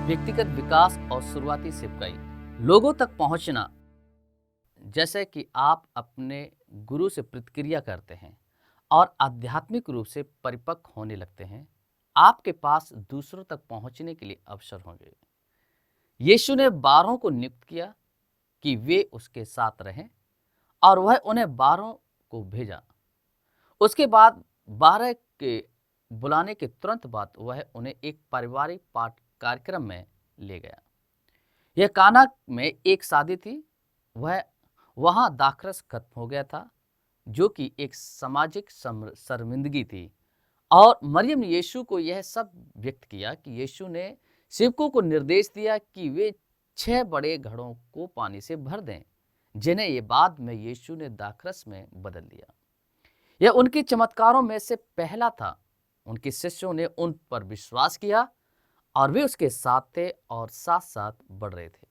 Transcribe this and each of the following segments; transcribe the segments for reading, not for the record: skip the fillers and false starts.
व्यक्तिगत विकास और शुरुआती सेवकाई, लोगों तक पहुंचना। जैसे कि आप अपने गुरु से प्रतिक्रिया करते हैं और आध्यात्मिक रूप से परिपक्व होने लगते हैं, आपके पास दूसरों तक पहुंचने के लिए अवसर होंगे। यीशु ने 12 को नियुक्त किया कि वे उसके साथ रहें और वह उन्हें 12 को भेजा। उसके बाद 12 के बुलाने के तुरंत बाद वह उन्हें एक पारिवारिक पाठ कार्यक्रम में ले गया। यह काना में एक शादी थी। वह वहां दाखरस खत्म हो गया था, जो कि एक सामाजिक शर्मिंदगी थी। और मरियम ने यीशु को यह सब व्यक्त किया कि यीशु ने सेवकों को निर्देश दिया कि वे 6 बड़े घड़ों को पानी से भर दें, जिन्हें ये बाद में यीशु ने दाखरस में बदल दिया। यह उनके चमत्कारों में से पहला था। उनके शिष्यों ने उन पर विश्वास किया और वे उसके साथ थे और साथ साथ बढ़ रहे थे।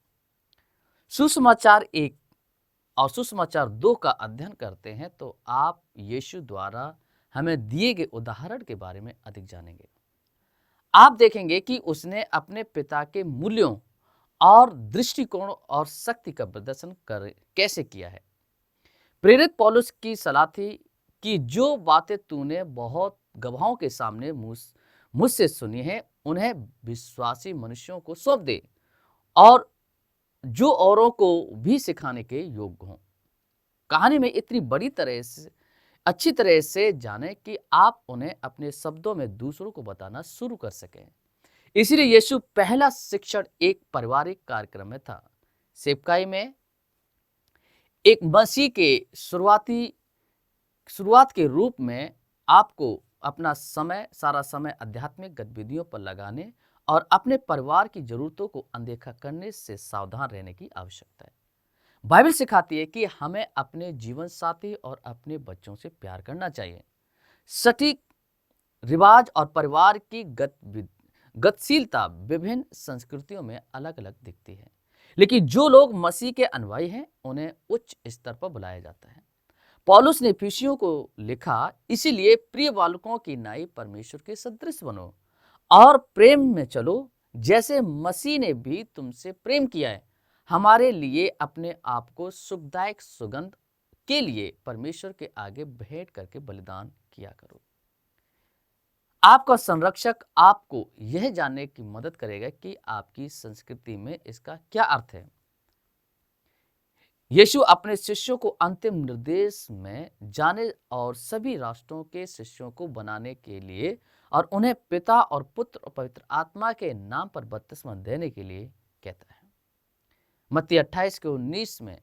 सुसमाचार 1 और सुसमाचार 2 का अध्ययन करते हैं तो आप यीशु द्वारा हमें दिए गए उदाहरण के बारे में अधिक जानेंगे। आप देखेंगे कि उसने अपने पिता के मूल्यों और दृष्टिकोण और शक्ति का प्रदर्शन कैसे किया है। प्रेरित पौलुस की सलाह थी कि जो बातें तूने बहुत गवाहों के सामने मुझसे सुनी है, उन्हें विश्वासी मनुष्यों को सौंप दे और जो औरों को भी सिखाने के योग्य हों। कहानी में इतनी अच्छी तरह से जाने कि आप उन्हें अपने शब्दों में दूसरों को बताना शुरू कर सकें। इसलिए यीशु पहला शिक्षण एक पारिवारिक कार्यक्रम में था। सेवकाई में एक मसीह के शुरुआत के रूप में आपको अपना सारा समय आध्यात्मिक गतिविधियों पर लगाने और अपने परिवार की जरूरतों को अनदेखा करने से सावधान रहने की आवश्यकता है। बाइबल सिखाती है कि हमें अपने जीवन साथी और अपने बच्चों से प्यार करना चाहिए। सटीक रिवाज और परिवार की गतिशीलता विभिन्न संस्कृतियों में अलग अलग दिखती है, लेकिन जो लोग मसीह के अनुयायी हैं उन्हें उच्च स्तर पर बुलाया जाता है। पौलुस ने इफिसियों को लिखा, इसीलिए प्रिय बालकों की नाई परमेश्वर के सदृश बनो और प्रेम में चलो, जैसे मसीह ने भी तुमसे प्रेम किया है, हमारे लिए अपने आप को सुखदायक सुगंध के लिए परमेश्वर के आगे भेंट करके बलिदान किया करो। आपका संरक्षक आपको यह जानने की मदद करेगा कि आपकी संस्कृति में इसका क्या अर्थ है। यीशु अपने शिष्यों को अंतिम निर्देश में जाने और सभी राष्ट्रों के शिष्यों को बनाने के लिए और उन्हें पिता और पुत्र और पवित्र आत्मा के नाम पर बपतिस्मा देने के लिए कहता है। मत्ती 28:19 में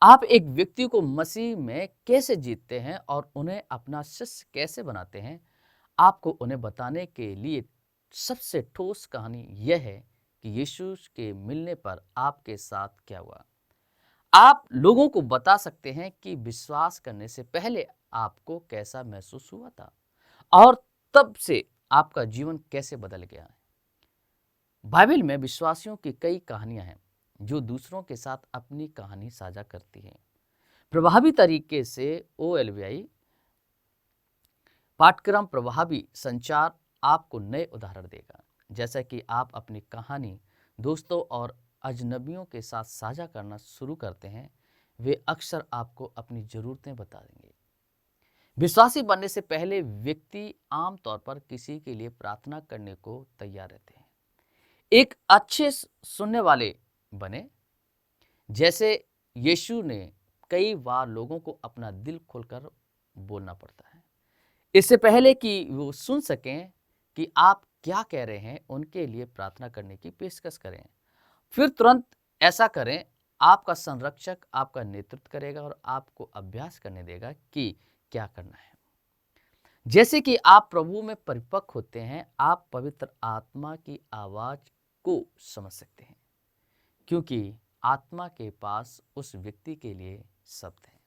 आप एक व्यक्ति को मसीह में कैसे जीतते हैं और उन्हें अपना शिष्य कैसे बनाते हैं, आपको उन्हें बताने के लिए सबसे ठोस कहानी यह है कि यीशु के मिलने पर आपके साथ क्या हुआ। आप लोगों को बता सकते हैं कि विश्वास करने से पहले आपको कैसा महसूस हुआ था और तब से आपका जीवन कैसे बदल गया है। बाइबल में विश्वासियों की कई कहानियां हैं जो दूसरों के साथ अपनी कहानी साझा करती हैं। प्रभावी तरीके से OLVI पाठ्यक्रम प्रभावी संचार आपको नए उदाहरण देगा। जैसा कि आप अपनी कहानी दोस्तों और अजनबियों के साथ साझा करना शुरू करते हैं, वे अक्सर आपको अपनी ज़रूरतें बता देंगे। विश्वासी बनने से पहले व्यक्ति आमतौर पर किसी के लिए प्रार्थना करने को तैयार रहते हैं। एक अच्छे सुनने वाले बने, जैसे यीशु ने कई बार लोगों को अपना दिल खोलकर बोलना पड़ता है। इससे पहले कि वो सुन सकें कि आप क्या कह रहे हैं, उनके लिए प्रार्थना करने की पेशकश करें। फिर तुरंत ऐसा करें। आपका संरक्षक आपका नेतृत्व करेगा और आपको अभ्यास करने देगा कि क्या करना है। जैसे कि आप प्रभु में परिपक्व होते हैं, आप पवित्र आत्मा की आवाज को समझ सकते हैं, क्योंकि आत्मा के पास उस व्यक्ति के लिए शब्द है।